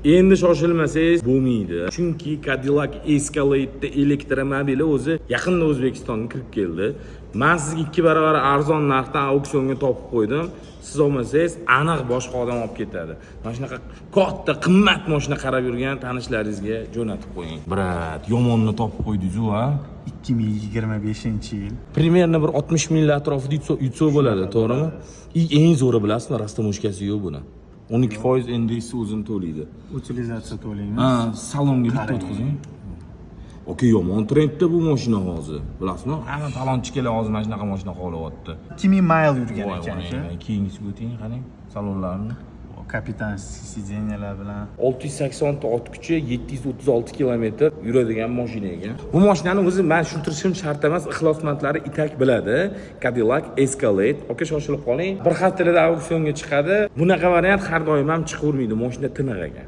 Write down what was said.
Endi shoshilmasangiz bo'lmaydi. Chunki Cadillac Escalade elektromobili o'zi yaqinda O'zbekistonga kirib keldi. Men sizga 2 barobar arzon narxdan auksionga topib qo'ydim. Siz olmasangiz aniq boshqa odam olib ketadi. Mana shunaqa katta, qimmat mashina qarab yurgan tanishlaringizga jo'natib qo'ying. Brat, yomonni topib qo'ydingiz-ku, ha? 2025-yil. Примерно bir 60 ming atrofida yutsa bo'ladi, to'g'rimi? Eng zo'ri bilasizmi, rastamoshkasi yo'q buni. 12% endisi o'zini to'laydi. Utilizatsiya to'laymiz. Ha, salonga bitta o'tkazing. Okey, yomon trendda bu mashina hozir. Bilasizmi? Hamma talonchilar hozir mana shunaqa mashina qo'llayapti. 2000 mayl yurgan ekan. Keyingisiga o'ting, qarang, salonlarni. Kapitan sideniyalar bilan 680 ta ot kuchi, 736 kilometr yuradigan mashina ekan. Bu mashinani o'zi men tushuntirishim shart emas, ixlosmandlari itak biladi. Cadillac Escalade. Aka, shoshilib qoling. Bir haftada auksionga chiqadi. Bunaqa variant har doim ham chiqavermaydi. Mashina tiniq ekan.